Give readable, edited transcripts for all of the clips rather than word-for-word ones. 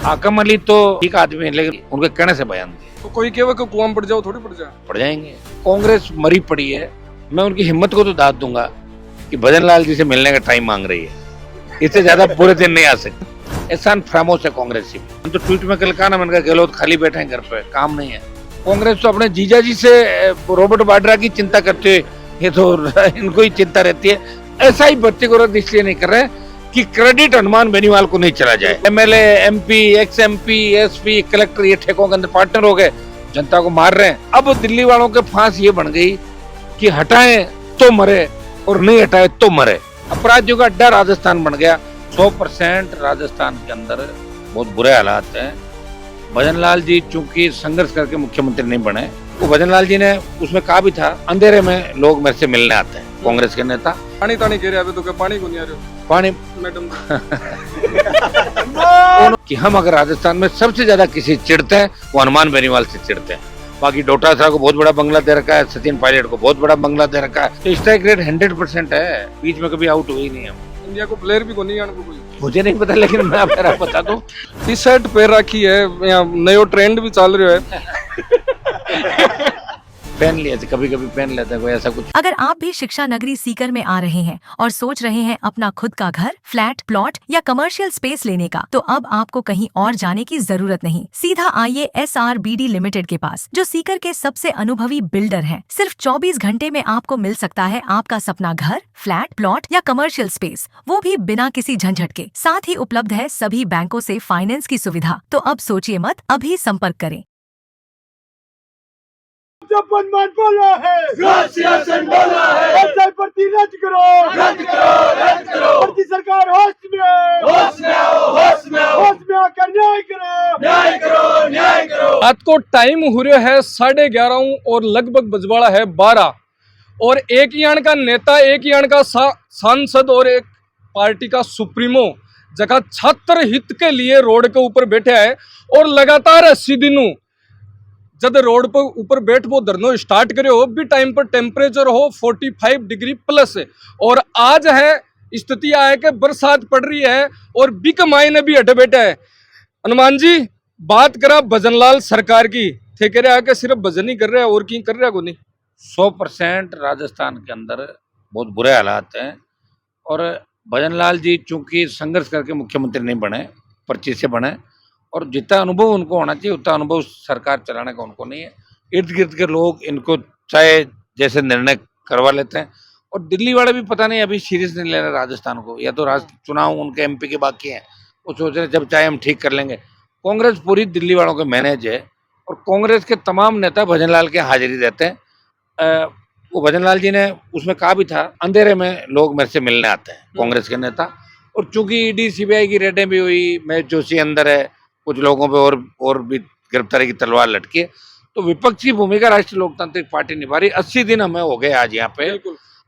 आकम अली तो ठीक आदमी है, लेकिन उनके कहने से बयान दिए तो कोई कहे कि कुआं में पड़ जाओ, थोड़ी पड़ जाए। पड़ जाएंगे। कांग्रेस मरी पड़ी है, मैं उनकी हिम्मत को तो दाद दूंगा कि भजन लाल जी से मिलने का टाइम मांग रही है, इससे ज्यादा पूरे दिन नहीं आ सकते। एहसान फरामोश है कांग्रेस की। तो ट्वीट में कल कहा ना, मैंने कहा गहलोत खाली बैठे हैं घर पे, काम नहीं है। कांग्रेस तो अपने जीजा जी से रॉबर्ट वाड्रा की चिंता करते हुए, ये तो इनको ही चिंता रहती है। ऐसा ही भर्ती को रद्द इसलिए नहीं कर रहे कि क्रेडिट हनुमान बेनीवाल को नहीं चला जाए। MLA, MP, x MP, SP, collector ये ठेकों के अंदर पार्टनर हो गए, जनता को मार रहे हैं। अब दिल्ली वालों के फांस ये बन गई कि हटाएं तो मरे और नहीं हटाए तो मरे। अपराधियों का अड्डा राजस्थान बन गया। 100% राजस्थान के अंदर बहुत बुरे हालात हैं। भजन लाल जी चूंकि संघर्ष करके मुख्यमंत्री नहीं बने, वो भजन लाल जी ने उसमें कहा भी था, अंधेरे में लोग मेरे से मिलने आते हैं कांग्रेस के नेता। पानी तानी कह रहे हैं, तो क्या पानी को नहीं आ रहे हो पानी मैडम? कि हम अगर राजस्थान में सबसे ज्यादा किसी चिढ़ते हैं वो हनुमान बेनीवाल से चिढ़ते हैं। बाकी डोटासरा को बहुत बड़ा बंगला दे रखा है, सचिन पायलट को बहुत बड़ा बंगला दे रखा है। तो स्ट्राइक रेट 100% है, बीच में कभी आउट हुई नहीं है। इंडिया को प्लेयर भी को नहीं आने को कोई, मुझे नहीं पता, लेकिन मैं आपको बता दूं, टी शर्ट पहन रखी है, यहाँ नयो ट्रेंड भी चल रहा है। पहन लिया, कभी कभी पहन लेते हैं, कोई ऐसा कुछ। अगर आप भी शिक्षा नगरी सीकर में आ रहे हैं और सोच रहे हैं अपना खुद का घर, फ्लैट, प्लॉट या कमर्शियल स्पेस लेने का, तो अब आपको कहीं और जाने की जरूरत नहीं। सीधा आइए SRBD लिमिटेड के पास, जो सीकर के सबसे अनुभवी बिल्डर हैं। सिर्फ 24 घंटे में आपको मिल सकता है आपका सपना घर, फ्लैट, प्लॉट या कमर्शियल स्पेस, वो भी बिना किसी झंझट के। साथ ही उपलब्ध है सभी बैंकों से फाइनेंस की सुविधा। तो अब सोचिए मत, अभी संपर्क करें। जब मनमान बोला है, सियासत बोला है, एसआई भर्ती रद्द करो, रद्द करो, रद्द करो। भर्ती सरकार होश में आओ, होश में आओ, होश में आओ, होश में आकर न्याय करो, न्याय करो, न्याय करो। रात को टाइम हो रहा है 11:30 और लगभग बजवाड़ा है 12, और एक यान का नेता, एक यान का सांसद और एक पार्टी का सुप्रीमो जगह छात्र हित के लिए रोड के ऊपर बैठे है। और लगातार 80 दिनों जब रोड पर ऊपर बैठ वो धरनो स्टार्ट करे हो, भी टाइम पर टेम्परेचर हो 45 डिग्री प्लस है। और आज है स्थिति है कि बरसात पड़ रही है और बिक मायने भी हटे बैठे है। हनुमान जी बात करा भजन लाल सरकार की, थे कह रहे हैं कि सिर्फ भजन ही कर रहे हैं और की कर रहा है को नहीं। 100% राजस्थान के अंदर बहुत बुरे हालात हैं। और भजन लाल जी चूंकि संघर्ष करके मुख्यमंत्री नहीं बने, पर्ची से बने, और जितना अनुभव उनको होना चाहिए उतना अनुभव सरकार चलाने का उनको नहीं है। इर्द गिर्द के लोग इनको चाहे जैसे निर्णय करवा लेते हैं। और दिल्ली वाले भी पता नहीं अभी सीरियस नहीं ले रहे राजस्थान को, या तो चुनाव उनके एमपी के बाकी हैं, वो सोच रहे जब चाहे हम ठीक कर लेंगे। कांग्रेस पूरी दिल्ली वालों के मैनेज है, और कांग्रेस के तमाम नेता भजन लाल के हाजिरी देते हैं। वो भजन लाल जी ने उसमें कहा भी था, अंधेरे में लोग मेरे से मिलने आते हैं कांग्रेस के नेता। और चूंकि ईडी सीबीआई की रेडें भी हुई, महेश जोशी अंदर है, कुछ लोगों पे और भी गिरफ्तारी की तलवार लटकी है, तो विपक्ष की भूमिका राष्ट्रीय लोकतांत्रिक पार्टी निभा रही। 80 दिन हमें हो गए आज यहाँ पे।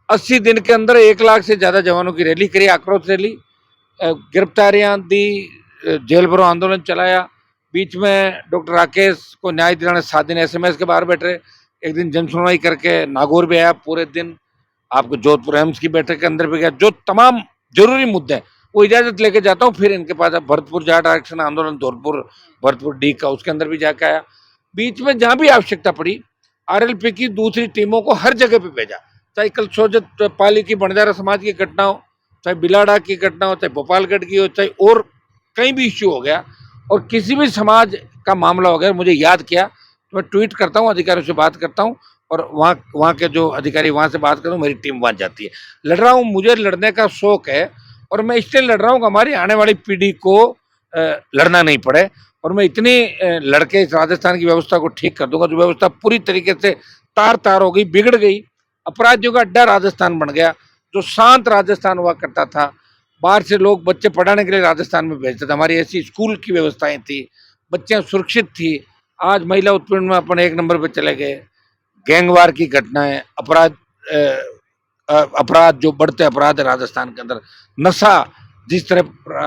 80 दिन के अंदर 1 लाख से ज्यादा जवानों की रैली करी, आक्रोश रैली, गिरफ्तारियां दी, जेल भरो आंदोलन चलाया। बीच में डॉक्टर राकेश को न्याय दिलाने 7 दिन SMS के बाहर बैठे, एक दिन जन सुनवाई करके नागौर भी आया पूरे दिन, आपको जोधपुर एम्स की बैठक के अंदर भी गया। जो तमाम जरूरी मुद्दे हैं वो इजाजत लेके जाता हूँ, फिर इनके पास भरतपुर जाट आरक्षण आंदोलन, धौलपुर भरतपुर डी का, उसके अंदर भी जाके आया। बीच में जहां भी आवश्यकता पड़ी RLP की दूसरी टीमों को हर जगह पे भेजा, चाहे कल सोजत पाली की बंजारा समाज की घटना हो, चाहे बिलाड़ा की घटना हो, चाहे गोपालगढ़ की हो, चाहे और कहीं भी इश्यू हो गया और किसी भी समाज का मामला हो गया, मुझे याद किया तो मैं ट्वीट करता हूँ, अधिकारियों से बात करता हूँ, और वहाँ के जो अधिकारी वहाँ से बात करूँ, मेरी टीम वहाँ जाती है। लड़ रहा हूँ, मुझे लड़ने का शौक है, और मैं इसलिए लड़ रहा हूँ कि हमारी आने वाली पीढ़ी को लड़ना नहीं पड़े। और मैं इतनी लड़के इस राजस्थान की व्यवस्था को ठीक कर दूंगा, जो व्यवस्था पूरी तरीके से तार हो गई, बिगड़ गई। अपराधियों का अड्डा राजस्थान बन गया। जो शांत राजस्थान हुआ करता था, बाहर से लोग बच्चे पढ़ाने के लिए राजस्थान में भेजते थे, हमारी ऐसी स्कूल की व्यवस्थाएं थी, बच्चियां सुरक्षित थी। आज महिला उत्पीड़न में अपन 1 नंबर पे चले गए। गैंगवार की घटनाएं, अपराध जो बढ़ते अपराध है राजस्थान के अंदर, नशा जिस तरह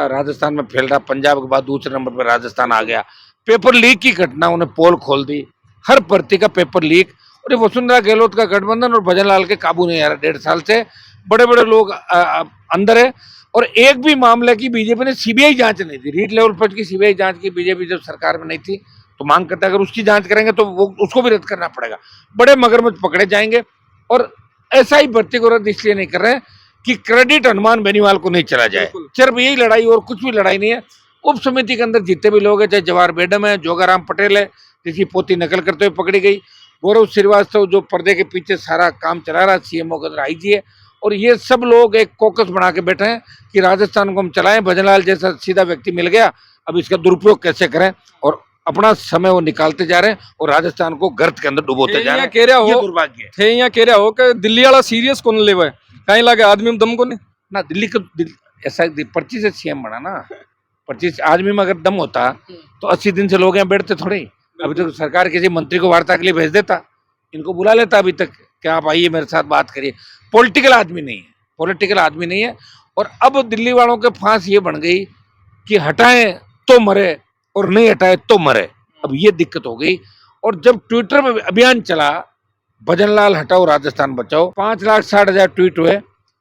राजस्थान में फैल रहा, पंजाब के बाद दूसरे नंबर पर राजस्थान आ गया। पेपर लीक की घटना, उन्हें पोल खोल दी, हर भर्ती का पेपर लीक। और ये वसुंधरा गहलोत का गठबंधन और भजन लाल के काबू नहीं आ रहा 1.5 साल से। बड़े बड़े लोग अंदर है, और एक भी मामले की बीजेपी ने सीबीआई जांच नहीं दी। रीट लेवल पर की सीबीआई जांच की बीजेपी जब सरकार में नहीं थी तो मांग करता है, अगर उसकी जांच करेंगे तो वो उसको भी रद्द करना पड़ेगा। बड़े मगरमच्छ पकड़े जाएंगे। और ऐसा ही भर्ती को रद्द इसलिए नहीं कर रहे हैं कि क्रेडिट हनुमान बेनीवाल को नहीं चला जाए। सिर्फ यही लड़ाई और कुछ भी लड़ाई नहीं है। उप समिति के अंदर जितने भी लोग हैं, चाहे जवाहर बेडम है, जोगाराम पटेल है जिसकी पोती नकल करते हुए पकड़ी गई, गौरव श्रीवास्तव जो पर्दे के पीछे सारा काम चला रहा है, सीएमओ के अंदर आईजी है, और ये सब लोग एक कॉकस बना के बैठे हैं कि राजस्थान को हम चलाएं। भजनलाल जैसा सीधा व्यक्ति मिल गया, अब इसका दुरुपयोग कैसे करें, और अपना समय वो निकालते जा रहे हैं और राजस्थान को गर्त के अंदर डुबोते जा रहे हैं। कह रहा ये हो दुर्भाग्य है। थे यहाँ कह रहा हो कि दिल्ली वाला सीरियस कौन लेवा है, कहीं लगे आदमी में दम को नहीं ना दिल्ली को ऐसा 25 से सीएम बना ना, 25 आदमी में अगर दम होता तो 80 दिन से लोग यहाँ बैठते थोड़े ही। अभी तक सरकार किसी मंत्री को वार्ता के लिए भेज देता, इनको बुला लेता अभी तक कि आप आइए मेरे साथ बात करिए। पॉलिटिकल आदमी नहीं है, पॉलिटिकल आदमी नहीं है। और अब दिल्ली वालों के फांस ये बन गई कि हटाएं तो मरे और नहीं हटाए तो मरे, अब ये दिक्कत हो गई। और जब ट्विटर में अभियान चला भजनलाल हटाओ राजस्थान बचाओ, 5,60,000 ट्वीट हुए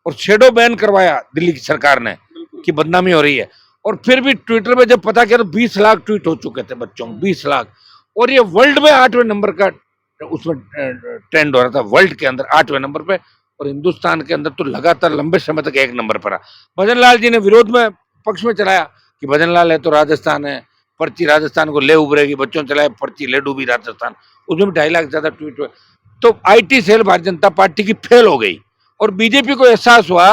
और शेडो बैन करवाया दिल्ली की सरकार ने कि बदनामी हो रही है। और फिर भी ट्विटर पे जब पता किया तो 20 लाख ट्वीट हो चुके थे बच्चों, 20 लाख। और ये वर्ल्ड में 8वें नंबर का उसमें ट्रेंड हो रहा था, वर्ल्ड के अंदर 8वें नंबर पे, और हिंदुस्तान के अंदर तो लगातार लंबे समय तक 1 नंबर पर रहा। भजनलाल जी ने विरोध में पक्ष में चलाया कि भजनलाल है तो राजस्थान है, पर्ची राजस्थान को ले उभरेगी, बच्चों चलाए पर्ची ले डूबी राजस्थान, उसमें भी 2.5 लाख ज्यादा ट्वीट हुए। तो IT cell Bharatiya Janata party की फेल हो गई और बीजेपी को एहसास हुआ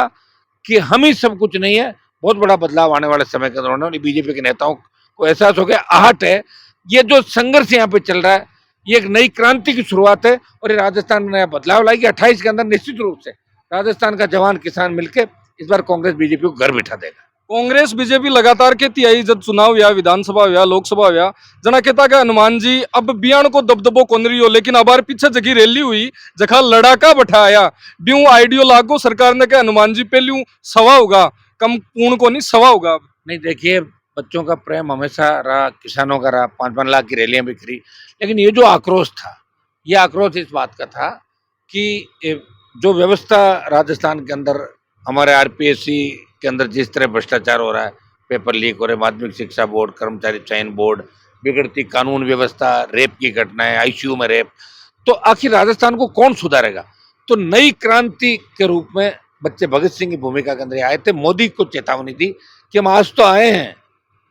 कि हम ही सब कुछ नहीं है। बहुत बड़ा बदलाव आने वाले समय के दौरान बीजेपी के नेताओं को एहसास हो गया, आहट है, ये जो संघर्ष यहाँ पे चल रहा है ये एक नई क्रांति की शुरुआत है और ये राजस्थान में नया बदलाव लाएगी। 28 के अंदर निश्चित रूप से राजस्थान का जवान किसान मिलकर इस बार कांग्रेस बीजेपी को घर बिठा देगा। कांग्रेस बीजेपी लगातार कहती आई जब चुनाव या विधानसभा या लोकसभा या जना कहता का हनुमान जी अब बियाण को दबदबो कोन रही हो, लेकिन अबार पीछे जगह रैली हुई जखा लड़ाका बैठाया ब्यू आइडियो लागो सरकार ने कहा हनुमान जी पहलू सवा होगा, कम पूर्ण को नहीं सवा होगा। नहीं देखिए, बच्चों का प्रेम हमेशा रहा, किसानों का रहा, 5-5 लाख की रैलियां बिखरी, लेकिन ये जो आक्रोश था ये आक्रोश इस बात का था कि जो व्यवस्था राजस्थान के अंदर हमारे आरपीएससी के अंदर जिस तरह भ्रष्टाचार हो रहा है, पेपर लीक हो रहे, माध्यमिक शिक्षा बोर्ड, कर्मचारी चयन बोर्ड, बिगड़ती कानून व्यवस्था, रेप की घटनाएं, आईसीयू में रेप, तो आखिर राजस्थान को कौन सुधारेगा। तो नई क्रांति के रूप में बच्चे भगत सिंह की भूमिका के अंदर आए थे। मोदी को चेतावनी दी कि हम आज तो आए हैं,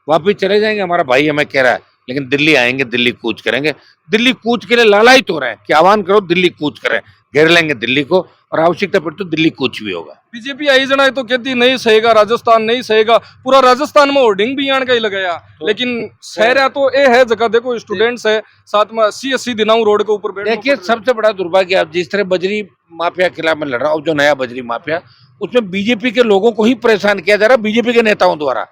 वापिस चले जाएंगे, हमारा भाई हमें कह रहा है, लेकिन दिल्ली आएंगे, दिल्ली कूच करेंगे। दिल्ली कूच के लिए लालायित हो रहे हैं कि आह्वान करो दिल्ली कूच करें, घेर लेंगे दिल्ली को, और आवश्यकता पड़े तो दिल्ली कूच भी होगा। बीजेपी आई जना तो कहती नहीं सहेगा राजस्थान, नहीं सहेगा, पूरा राजस्थान में होर्डिंग भी आण का ही लगाया, लेकिन शहर है तो ये है जगह देखो स्टूडेंट्स है साथ में 80-80 दिनाऊ रोड के ऊपर बैठे। देखिए सबसे बड़ा दुर्भाग्य, आप जिस तरह बजरी माफिया के खिलाफ में लड़ रहा हूँ, जो नया बजरी माफिया, उसमें बीजेपी के लोगों को ही परेशान किया जा रहा है, बीजेपी के नेताओं द्वारा।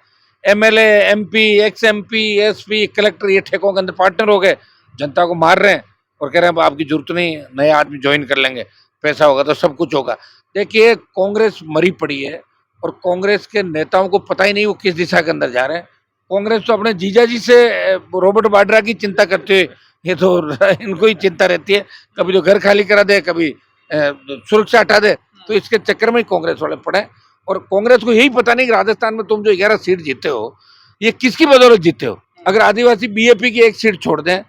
MLA, MP, x MP, SP, collector ये ठेकों के अंदर पार्टनर हो गए, जनता को मार रहे हैं और कह रहे हैं आपकी जरूरत नहीं, नए आदमी ज्वाइन कर लेंगे, पैसा होगा तो सब कुछ होगा। देखिए कांग्रेस मरी पड़ी है और कांग्रेस के नेताओं को पता ही नहीं वो किस दिशा के अंदर जा रहे हैं। कांग्रेस तो अपने जीजा जी से रॉबर्ट वाड्रा की चिंता करते हुए, ये तो इनको ही चिंता रहती है, कभी तो घर खाली करा दे, कभी सुरक्षा हटा दे, तो इसके चक्कर में ही कांग्रेस वाले पड़े। और कांग्रेस को यही पता नहीं कि राजस्थान में तुम जो 11 सीट जीते हो ये किसकी बदौलत जीते हो। अगर आदिवासी बीएपी की 1 सीट छोड़ दें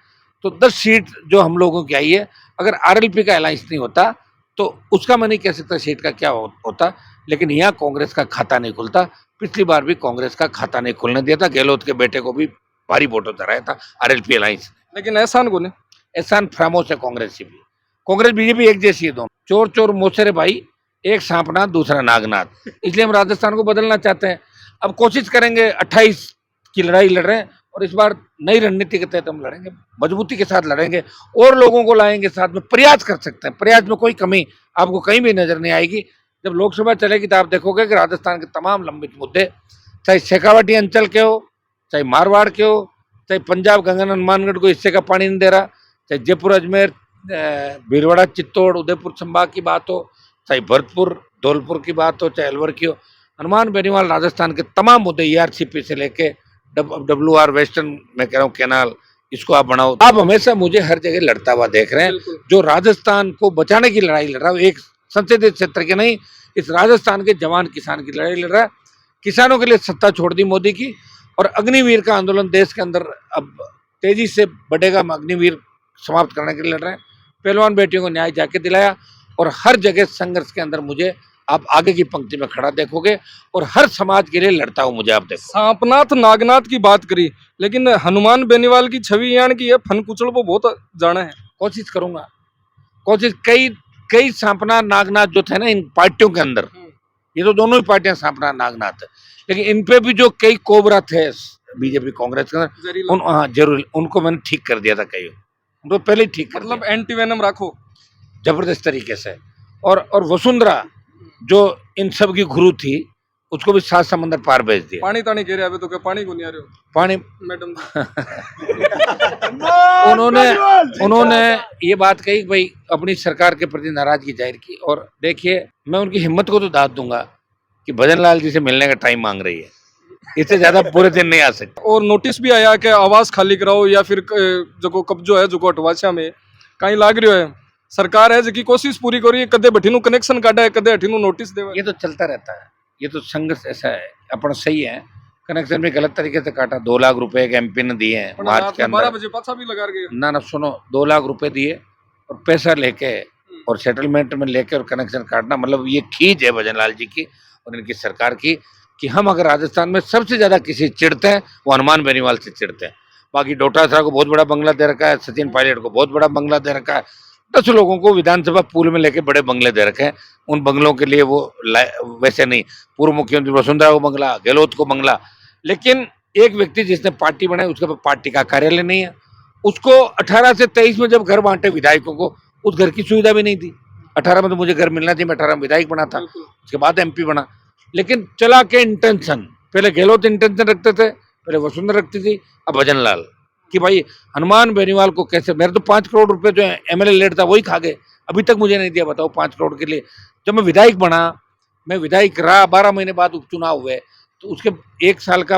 तो 10 सीट जो हम लोगों की आई है, अगर आरएलपी का अलायंस नहीं होता तो उसका मैं नहीं कह सकता सीट का क्या होता, लेकिन यहाँ कांग्रेस का खाता नहीं खुलता। पिछली बार भी कांग्रेस का खाता नहीं खुलने दिया था, गहलोत के बेटे को भी भारी वोटों कराया था आरएलपी अलायंस ने। लेकिन एहसान को नहीं, एहसान खामोश है कांग्रेस से भी। कांग्रेस बीजेपी एक जैसी है, दोनों चोर चोर मोसेरे भाई, एक सांपनाथ दूसरा नागनाथ, इसलिए हम राजस्थान को बदलना चाहते हैं। अब कोशिश करेंगे, 28 की लड़ाई लड़ रहे हैं और इस बार नई रणनीति के तहत हम लड़ेंगे, मजबूती के साथ लड़ेंगे और लोगों को लाएंगे साथ में, प्रयास कर सकते हैं, प्रयास में कोई कमी आपको कहीं भी नजर नहीं आएगी। जब लोकसभा चलेगी तो आप देखोगे कि राजस्थान के तमाम लंबित मुद्दे, चाहे शेखावाटी अंचल के हो, चाहे मारवाड़ के हो, चाहे पंजाब गंगा हनुमानगढ़ को हिस्से का पानी नहीं दे रहा, चाहे जयपुर अजमेर भीलवाड़ा चित्तौड़ उदयपुर संभाग की बात हो, चाहे भरतपुर धौलपुर की बात हो, चाहे अलवर की हो, हनुमान बेनीवाल राजस्थान के तमाम मुद्दे ईआरसीपी से लेके WR वेस्टर्न में कह रहा हूँ कैनाल, इसको आप बढ़ाओ। आप हमेशा मुझे हर जगह लड़ता हुआ देख रहे हैं, जो राजस्थान को बचाने की लड़ाई लड़ रहा हूँ, एक संसदीय क्षेत्र के नहीं, इस राजस्थान के जवान किसान की लड़ाई लड़ रहा है किसानों के लिए सत्ता छोड़ दी मोदी की, और अग्निवीर का आंदोलन देश के अंदर अब तेजी से बढ़ेगा। हम अग्निवीर समाप्त करने के लिए लड़ रहे हैं। पहलवान बेटियों को न्याय जाके दिलाया, और हर जगह संघर्ष के अंदर मुझे आप आगे की पंक्ति में खड़ा देखोगे, और हर समाज के लिए लड़ता हूं मुझे आप देखो। सांपनाथ नागनाथ की बात करी, लेकिन हनुमान बेनीवाल की छवि यान की है, फन कुचल को बहुत जाना है। कोशिश करूंगा, कोशिश कई सांपना नागनाथ जो थे ना इन पार्टियों के अंदर, ये तो दोनों ही पार्टियां सांपना नागनाथ है, लेकिन इन पे भी जो कई कोबरा थे बीजेपी कांग्रेस के अंदर, हाँ जरूर उनको मैंने ठीक कर दिया था, कई उनको पहले ही ठीक कर मतलब दिया एंटी वेनम रखो जबरदस्त तरीके से। और वसुंधरा जो इन सब की गुरु थी, उसको भी 7 समंदर पार भेज दिया। पानी तानी कह रहे अभी तो क्या पानी को नहीं आ रहे हो पानी मैडम। उन्होंने ये बात कही कि भाई अपनी सरकार के प्रति नाराजगी जाहिर की, और देखिए मैं उनकी हिम्मत को तो दाद दूंगा कि भजन लाल जी से मिलने का टाइम मांग रही है, इससे ज्यादा पूरे दिन नहीं आ सकते। और नोटिस भी आया कि आवास खाली कराओ या फिर जो कब्जो है जो अटवाचा में कहीं लाग रही है, सरकार है जिसकी कोशिश पूरी करी, कदे भट्टी कनेक्शन काटा है, कदे हठी नोटिस देवा। ये तो चलता रहता है, ये तो संघर्ष ऐसा है। अपन सही है, कनेक्शन भी गलत तरीके से काटा, 2 लाख रुपए एक एमपी ने दिए हैं मार्च के अंदर। 12 बजे पाछा भी लगा गए ना सुनो, 2 लाख रुपए दिए और पैसा लेके और सेटलमेंट में लेके और कनेक्शन काटना, मतलब ये खींच है भजनलाल जी की और इनकी सरकार की, कि हम अगर राजस्थान में सबसे ज्यादा किसी चिढ़ते हैं वो हनुमान बेनीवाल से चिढ़ते हैं। बाकी डोटासरा को बहुत बड़ा बंगला दे रखा है, सचिन पायलट को बहुत बड़ा बंगला दे रखा है, 10 लोगों को विधानसभा पूल में लेके बड़े बंगले दे रखे हैं। उन बंगलों के लिए वो वैसे नहीं, पूर्व मुख्यमंत्री वसुंधरा को बंगला, गहलोत को बंगला, लेकिन एक व्यक्ति जिसने पार्टी बनाई उसके पास पार्टी का कार्यालय नहीं है। उसको 18 से 23 में जब घर बांटे विधायकों को, उस घर की सुविधा भी नहीं थी। 18 में तो मुझे घर मिलना चाहिए, मैं 18 में विधायक बना था, उसके बाद एमपी बना। लेकिन चला के इंटेंशन, पहले गहलोत इंटेंशन रखते थे, पहले वसुंधरा रखती थी, अब भजन लाल, कि भाई हनुमान बेनीवाल को कैसे, मेरे तो 5 करोड़ रुपए जो एमएलए लेट था वही खा गए, अभी तक मुझे नहीं दिया। बताओ 5 करोड़ के लिए। जब मैं विधायक बना, मैं विधायक रहा, 12 महीने बाद उपचुनाव हुए, तो उसके 1 साल का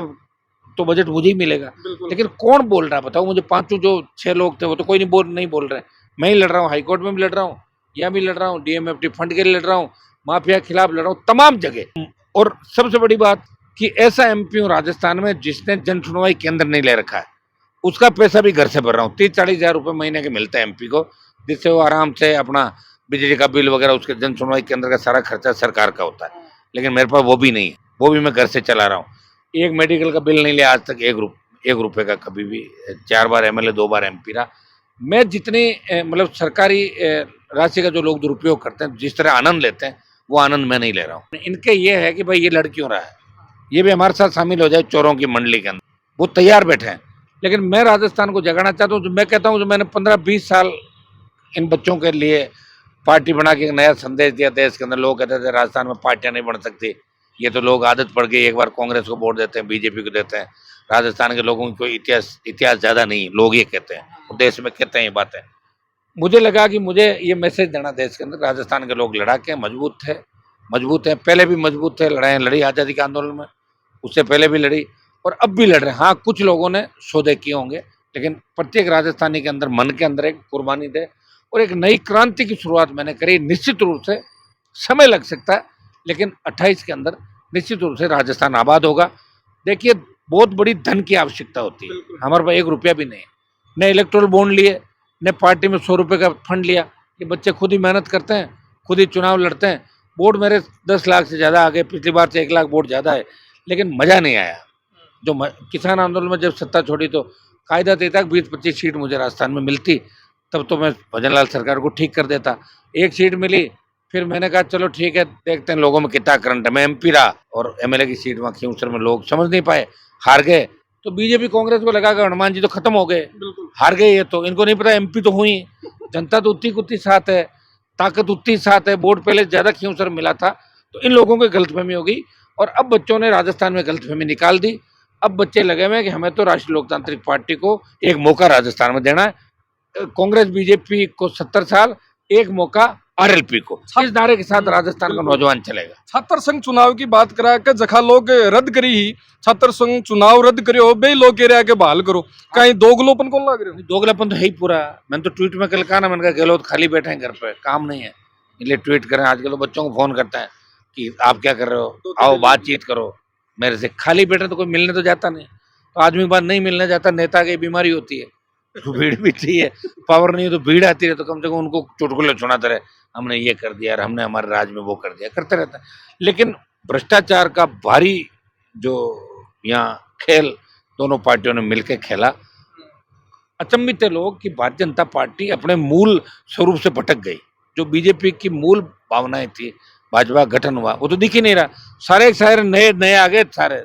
तो बजट मुझे ही मिलेगा। लेकिन कौन बोल रहा है बताओ मुझे? 5 जो 6 लोग थे वो तो कोई नहीं बोल रहे। मैं ही लड़ रहा हूँ, हाईकोर्ट में भी लड़ रहा हूँ, यहाँ भी लड़ रहा हूँ, डीएमएफटी फंड के लिए लड़ रहा हूँ, माफिया के खिलाफ लड़ रहा हूँ, तमाम जगह। और सबसे बड़ी बात कि ऐसा एमपी हूँ राजस्थान में जिसने जन सुनवाई केंद्र नहीं ले रखा है, उसका पैसा भी घर से भर रहा हूँ। 30-40 हजार रुपये महीने के मिलते हैं एमपी को, जिससे वो आराम से अपना बिजली का बिल वगैरह, उसके जन सुनवाई केंद्र का सारा खर्चा सरकार का होता है। लेकिन मेरे पास वो भी नहीं है, वो भी मैं घर से चला रहा हूँ। एक मेडिकल का बिल नहीं लिया आज तक, 1 रुपये का कभी भी। 4 बार एमएलए, 2 बार एमपी रहा मैं। जितनी मतलब सरकारी राशि का जो लोग दुरुपयोग करते हैं, जिस तरह आनंद लेते हैं, वो आनंद मैं नहीं ले रहा हूँ। इनके ये है कि भाई ये लड़ क्यों रहा है, ये भी हमारे साथ शामिल हो जाए चोरों की मंडली के अंदर, वो तैयार बैठे हैं। लेकिन मैं राजस्थान को जगाना चाहता हूँ। मैं कहता हूँ जो मैंने 15-20 साल इन बच्चों के लिए पार्टी बना के एक नया संदेश दिया देश के अंदर। लोग कहते थे राजस्थान में पार्टियां नहीं बन सकती, ये तो लोग आदत पड़ गई, एक बार कांग्रेस को वोट देते हैं, बीजेपी को देते हैं। राजस्थान के लोगों की कोई इतिहास ज्यादा नहीं, लोग ये कहते हैं, देश में कहते हैं ये बातें। मुझे लगा कि मुझे ये मैसेज देना देश के अंदर, राजस्थान के लोग लड़ाके मजबूत हैं, पहले भी मजबूत थे, लड़ाई लड़ी आज़ादी के आंदोलन में, उससे पहले भी लड़ी और अब भी लड़ रहे हैं। हाँ, कुछ लोगों ने सौदे किए होंगे, लेकिन प्रत्येक राजस्थानी के अंदर, मन के अंदर एक कुर्बानी दे और एक नई क्रांति की शुरुआत मैंने करी। निश्चित रूप से समय लग सकता है, लेकिन 28 के अंदर निश्चित रूप से राजस्थान आबाद होगा। देखिए, बहुत बड़ी धन की आवश्यकता होती है, हमारे पास 1 रुपया भी नहीं, न इलेक्ट्रोल बॉन्ड लिए, न पार्टी में 100 रुपये का फंड लिया। ये बच्चे खुद ही मेहनत करते हैं, खुद ही चुनाव लड़ते हैं। वोट मेरे 10 लाख से ज़्यादा आ गए, पिछली बार से 1 लाख वोट ज़्यादा है, लेकिन मज़ा नहीं आया। जो किसान आंदोलन में जब सत्ता छोड़ी तो कायदा देता 20-25 सीट मुझे राजस्थान में मिलती, तब तो मैं भजनलाल सरकार को ठीक कर देता। 1 सीट मिली, फिर मैंने कहा चलो ठीक है, देखते हैं लोगों में कितना करंट है। मैं एमपी रहा और एमएलए की सीट वहाँ खींवसर में लोग समझ नहीं पाए, हार गए। तो बीजेपी कांग्रेस को लगा कि हनुमान जी तो खत्म हो गए, हार गए। ये तो इनको नहीं पता एमपी तो हुई, जनता तो उतनी कुत्ती साथ है, ताकत उतनी साथ है, वोट पहले ज्यादा खींवसर मिला था। तो इन लोगों को गलतफहमी हो गई और अब बच्चों ने राजस्थान में गलतफहमी निकाल दी। अब बच्चे लगे हुए हैं कि हमें तो राष्ट्रीय लोकतांत्रिक पार्टी को एक मौका राजस्थान में देना है। कांग्रेस बीजेपी को 70 साल, एक मौका आरएलपी को। इस नारे के साथ राजस्थान का नौजवान चलेगा। छात्र संघ चुनाव की बात करा के जखा लोग रद्द करी ही, छात्र संघ चुनाव रद्द करो, बे लोग कह रहे के बहाल करो, कहीं दोगलोपन कौन लग रहे हो? दोगलापन तो है ही पूरा। मैंने तो ट्वीट में कल कहा ना, मैंने कहा गहलोत खाली बैठे हैं घर पे, काम नहीं है, इसलिए ट्वीट करें। आजकल तो बच्चों को फोन करता है कि आप क्या कर रहे हो, आओ बातचीत करो। मेरे से खाली बैठे तो कोई मिलने तो जाता नहीं, तो आदमी के बाद नहीं मिलने जाता, नेता की बीमारी होती है, तो भीड़ भी चाहिए, पावर नहीं है तो भीड़ आती है, तो कम से कम उनको चुटकुले सुनाते रहे, हमने ये कर दिया और हमने हमारे राज में वो कर दिया, करते रहता है। लेकिन भ्रष्टाचार का भारी जो यहाँ खेल दोनों पार्टियों ने मिलकर खेला, अचंभित है लोग कि भारतीय जनता पार्टी अपने मूल स्वरूप से भटक गई। जो बीजेपी की मूल भावनाएं थी, भाजपा गठन हुआ, वो तो दिख ही नहीं रहा। सारे सारे नए नए आ गए, सारे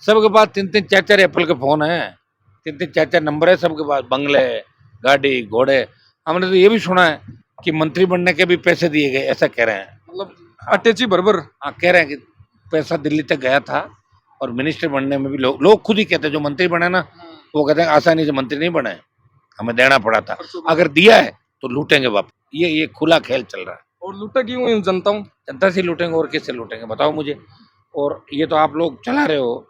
सबके पास 3-3 4-4 एप्पल के फोन है, 3-3 4-4 नंबर है सबके पास, बंगले, गाड़ी, घोड़े। हमने तो ये भी सुना है कि मंत्री बनने के भी पैसे दिए गए, ऐसा कह रहे हैं। मतलब अटैची बरबर। हाँ, कह रहे हैं कि पैसा दिल्ली तक गया था, और मिनिस्टर बनने में भी लोग खुद ही कहते हैं, जो मंत्री बने ना वो कहते हैं आसानी से मंत्री नहीं बने, हमें देना पड़ा था, अगर दिया है तो लूटेंगे वापस। ये खुला खेल चल रहा है। और लूटा क्यों इन जनताओं? जनता से लूटेंगे और किससे लूटेंगे बताओ मुझे। और ये तो आप लोग चला रहे हो,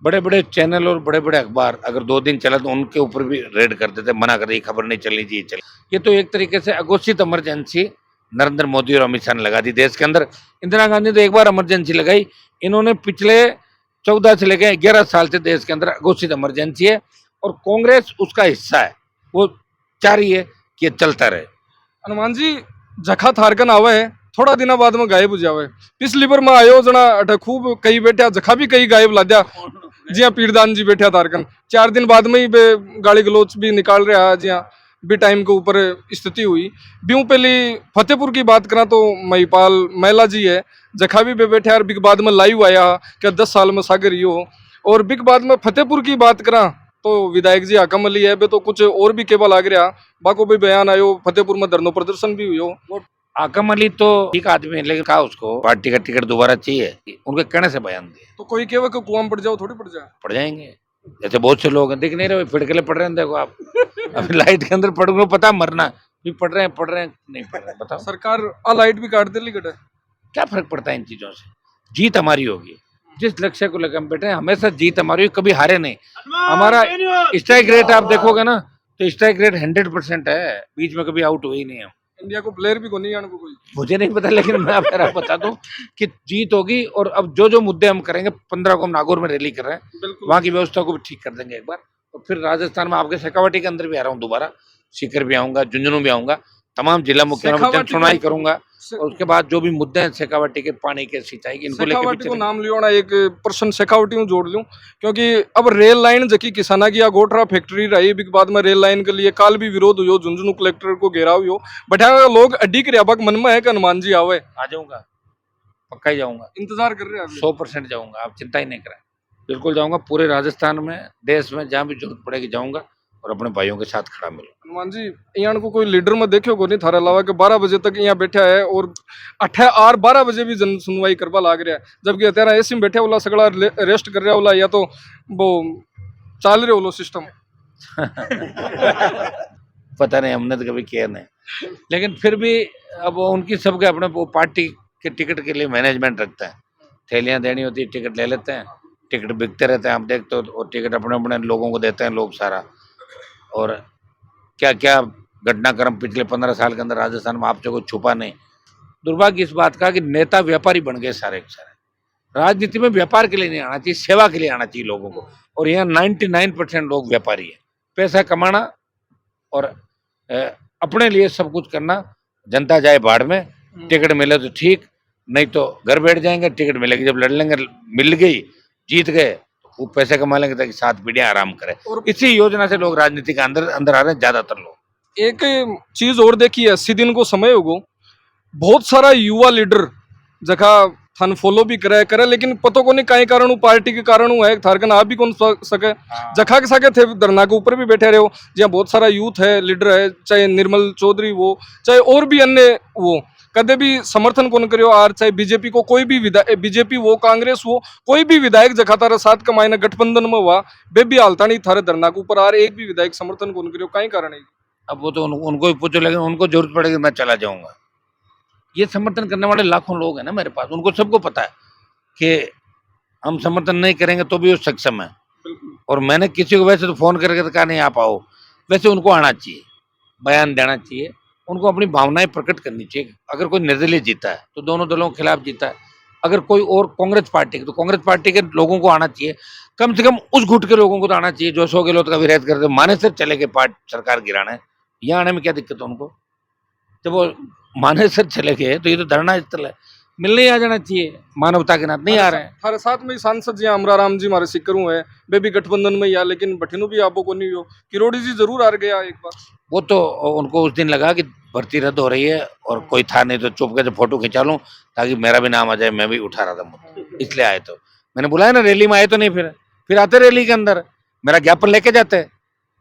बड़े बड़े चैनल और बड़े बड़े अखबार अगर 2 दिन चला तो उनके ऊपर भी रेड कर देते, मना कर दी, खबर नहीं चलनी चाहिए चली। ये तो एक तरीके से अघोषित इमरजेंसी नरेंद्र मोदी और अमित शाह ने लगा दी देश के अंदर। इंदिरा गांधी तो एक बार इमरजेंसी लगाई, इन्होंने पिछले 14 से लेकर 11 साल से देश के अंदर अघोषित इमरजेंसी है, और कांग्रेस उसका हिस्सा है, वो चाह रही है कि ये चलता रहे। हनुमान जी जखा थारकन आवे है, थोड़ा दिना बाद में गायब हो जावे। पिछली बार मैं आयो जना अठ खूब कई बैठा, जखा भी कई गायब ला दिया, जिया पीरदान जी बैठा थारकन 4 दिन बाद में ही बे गाली गलोच भी निकाल रहा, जिया भी टाइम के ऊपर स्थिति हुई। ब्यूं पहली फतेहपुर की बात करा तो महिपाल महिला जी है, जखा भी बे बैठे और बिग बाद में लाइव आया क्या 10 साल में सागर ही हो। और बिग बाद में फतेहपुर की बात करा तो विधायक जी हकम अली है, बे तो कुछ और भी केवल आग रहा, बाको भी बयान आयो, फतेहपुर में धरना प्रदर्शन भी हुई। आकम अली तो ठीक आदमी है, लेकिन कहा उसको पार्टी का टिकट दोबारा चाहिए, उनके कहने से बयान दिए। तो कोई केवल को कुआं पड़ जाओ, थोड़ी पड़ जाए, पड़ जाएंगे। जैसे बहुत से लोग हैं, दिख नहीं रहे, फिड़कले पड़ रहे हैं, देखो आप अभी लाइट के अंदर पड़ गए, पता मरना भी पड़ रहे हैं नहीं पड़ रहे हैं, बताओ। सरकार लाइट भी काट दे कटे, क्या फर्क पड़ता है इन चीजों से? जीत हमारी होगी, जिस लक्ष्य को लेकर हम बैठे हैं हमेशा जीत हमारी होगी, कभी हारे नहीं। हमारा स्ट्राइक रेट आप देखोगे ना तो स्ट्राइक रेट 100% है, बीच में कभी आउट हुए ही नहीं हम। इंडिया को प्लेयर भी को नहीं आने को कोई, मुझे नहीं पता, लेकिन मैं आपको बता दूं कि जीत होगी। और अब जो मुद्दे हम करेंगे, 15 को हम नागौर में रैली कर रहे हैं, वहाँ की व्यवस्था को भी ठीक कर देंगे एक बार। और फिर राजस्थान में आपके शेखावाटी के अंदर भी आ रहा हूँ दोबारा, सीकर भी आऊंगा, झुंझुनू भी आऊंगा, तमाम जिला मुख्यालयों सुनवाई करूंगा। और उसके बाद जो भी मुद्दे हैं शेखावाटी के, पानी के, सिंचाई के, इनको शेखावाटी को लेकर नाम लियो ना, एक पर्सन शेखावाटी में जोड़ लूं, क्योंकि अब रेल लाइन जकी किसाना की गोठरा फैक्ट्री रही, बिग बाद में रेल लाइन के लिए काल भी विरोध हुई, झुंझुनू कलेक्टर को घेराव हुई, बैठा लोग अड्डी के रियाबक मन में है कि हनुमान जी आवे। आ जाऊंगा, पक्का ही जाऊंगा, इंतजार कर रहे हैं 100% जाऊंगा, आप चिंता ही नहीं करें, बिल्कुल जाऊंगा। पूरे राजस्थान में, देश में जहाँ भी जरूरत पड़ेगी जाऊंगा, और अपने भाइयों के साथ खड़ा मिलूंगा। हनुमान जी यहाँ को कोई लीडर में देखो को नहीं थारा अलावा के 12 बजे तक यहाँ बैठा है, और 12 बजे भी जन सुनवाई करवा लाग रहा है, जबकि अत्यारा एसी में बैठे वाला सगड़ा रेस्ट कर रहा वाला, या तो वो चाल रहे वालो सिस्टम पता नहीं, हमने तो कभी किया नहीं, लेकिन फिर भी अब उनकी सबके अपने वो पार्टी के टिकट के लिए मैनेजमेंट रखता है, थैलियां देनी होती है, टिकट ले लेते हैं, टिकट बिकते रहते हैं, आप देखते हो, और टिकट अपने अपने लोगों को देते हैं लोग सारा। और क्या क्या घटनाक्रम पिछले 15 साल के अंदर राजस्थान में आपसे कोई छुपा नहीं। दुर्भाग्य इस बात का कि नेता व्यापारी बन गए सारे के सारे। राजनीति में व्यापार के लिए नहीं आना चाहिए, सेवा के लिए आना चाहिए लोगों को, और यहाँ 99% लोग व्यापारी है, पैसा कमाना और अपने लिए सब कुछ करना। जनता जाए बाढ़ में, टिकट मिले तो ठीक, नहीं तो घर बैठ जाएंगे, टिकट मिलेगी जब लड़ लेंगे, मिल गई, जीत गए, वो पैसे कमा लेंगे ताकि 7 पीढ़ियां आराम करें। और इसी योजना से लोग राजनीति के अंदर आ रहे हैं, ज्यादातर लोग। एक चीज और देखी है, 80 दिन को समय होगो, बहुत सारा युवा लीडर जगह थान फॉलो भी करे, लेकिन पतो को नहीं कई कारण, पार्टी के कारण है, थारकन आप भी कौन सके जखा के सके थे, धरना के ऊपर भी बैठे रहे हो, जहाँ बहुत सारा यूथ है, लीडर है, चाहे निर्मल चौधरी वो, चाहे और भी अन्य वो, कदे भी समर्थन कौन करो, और चाहे बीजेपी को कोई भी विधायक, बीजेपी वो, कांग्रेस वो, कोई भी विधायक जखा तारा साथ का मायना गठबंधन में हुआ, बे भी हालता नहीं थारे धरना के ऊपर, और एक भी विधायक समर्थन कौन करो, कई कारण है। अब वो तो उनको ही पूछो, लेकिन उनको जरूरत पड़ेगी मैं चला जाऊंगा। ये समर्थन करने वाले लाखों लोग हैं ना मेरे पास, उनको सबको पता है कि हम समर्थन नहीं करेंगे तो भी वो सक्षम है। और मैंने किसी को वैसे तो फोन करके तो कहा नहीं आप आओ, वैसे उनको आना चाहिए, बयान देना चाहिए, उनको अपनी भावनाएं प्रकट करनी चाहिए। अगर कोई निर्दलीय जीता है तो दोनों दलों के खिलाफ जीता है, अगर कोई और कांग्रेस पार्टी के, तो कांग्रेस पार्टी के लोगों को आना चाहिए, कम से कम उस गुट के लोगों को तो आना चाहिए जो 100 गहलोत का विरोध करते माने से चले गए सरकार गिराना है। यहाँ आने में क्या दिक्कत है उनको? जब वो माने से चले गए तो ये तो धरना स्थल है, मिलने ही आ जाना चाहिए मानवता के नाते, नहीं आ रहे हैं। थारे साथ में ही सांसद जी अमरा राम जी हमारे सिक्करू है, वे भी गठबंधन में ही आ, लेकिन बठिनु भी आपको को नहीं हो। किरोड़ी जी जरूर आ गया एक बार। वो तो उनको उस दिन लगा कि भर्ती रद्द हो रही है और कोई था नहीं, तो चुप करके फोटो खिंचा लूं ताकि मेरा भी नाम आ जाए, मैं भी उठा रहा था मुद्दा, इसलिए आए। तो मैंने बुलाया ना, रैली में आए तो नहीं, फिर आते रैली के अंदर मेरा ज्ञापन लेके जाते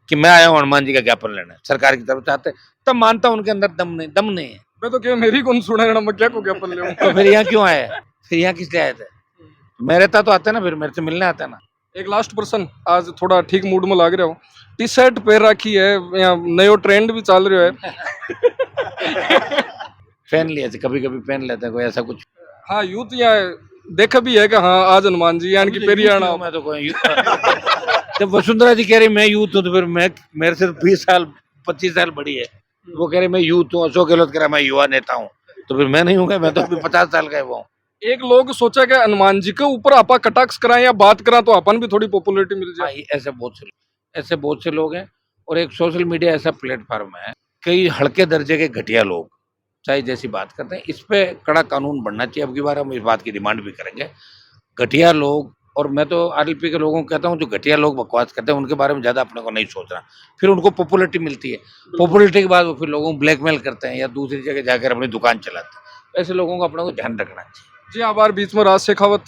कि मैं आया हूँ हनुमान जी का ज्ञापन लेना, सरकार की तरफ चाहते, तब मानता उनके अंदर दम नहीं है। मैं तो क्या मेरी कौन सुना है, मैं क्या को ज्ञापन ले। तो फिर यहाँ क्यों आए? फिर यहाँ किस लिए आए थे? मैं रहता तो आते ना, फिर मेरे से मिलने आते ना। एक लास्ट पर्सन आज थोड़ा ठीक मूड में लग रहा हो, टी शर्ट पहन रखी है, यहाँ नयो ट्रेंड भी चल रहा है। पहन लिए थे, कभी कभी पहन लेते हैं, कोई ऐसा कुछ। हाँ यूथ यहाँ देखा भी है कि हाँ आज हनुमान जी यानी कि पेरी आना। मैं तो कोई जब वसुंधरा जी कह रही मैं यूथ हूँ, तो फिर मैं, मेरे से 20 साल 25 साल बड़ी है, वो कह रहे मैं यूथ हूँ, अशोक गहलोत कह रहा मैं युवा नेता हूँ, तो फिर मैं नहीं हूँ, मैं तो अभी 50 साल का वो। एक लोग सोचा कि हनुमान जी के ऊपर आपा कटाक्ष कराएं या बात करा तो अपन भी थोड़ी पॉपुलैरिटी मिल जाए। ऐसे बहुत से लोग हैं, और एक सोशल मीडिया ऐसा प्लेटफॉर्म है, कई हल्के दर्जे के घटिया लोग चाहे जैसी बात करते हैं, इस पे कड़ा कानून बनना चाहिए। अब की बार हम इस बात की डिमांड भी करेंगे। घटिया लोग, और मैं तो आरएलपी के लोगों को कहता हूँ जो घटिया लोग बकवास करते हैं उनके बारे में ज़्यादा अपने को नहीं सोचना, फिर उनको पॉपुलैरिटी मिलती है, पॉपुलैरिटी के बाद वो फिर लोगों को ब्लैकमेल करते हैं या दूसरी जगह जाकर अपनी दुकान चलाते हैं। ऐसे लोगों को अपने को ध्यान रखना चाहिए। जी आभार। बीच में राज शेखावत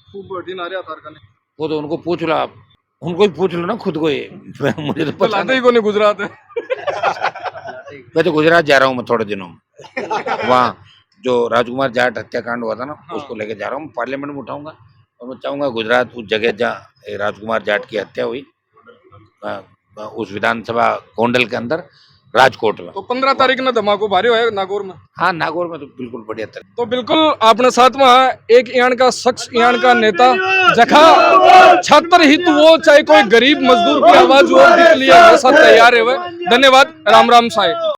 खूब बढ़िया आ रहा था, वो तो उनको पूछ लो, आप उनको ही पूछ लो ना खुद को, ये मुझे तो पता ही को नहीं गुजरात है। मैं तो गुजरात जा रहा हूँ, मैं थोड़े दिनों में वहाँ जो राजकुमार जाट हत्याकांड हुआ था ना, उसको लेके जा रहा हूँ, पार्लियामेंट में उठाऊंगा, और मैं चाहूंगा गुजरात उस जगह जहाँ राजकुमार जाट की हत्या हुई, उस विधानसभा गोंडल के अंदर, राजकोट में। तो 15 तारीख ने धमाको भारी है नागौर में। हाँ, नागौर में तो बिल्कुल बढ़िया तरह। तो बिल्कुल आपने साथ में एक यान का शख्स, यान का नेता, जखा छात्र हित वो चाहे कोई गरीब मजदूर की आवाज हो, इसलिए हमेशा तैयार है। धन्यवाद। राम राम साहेब।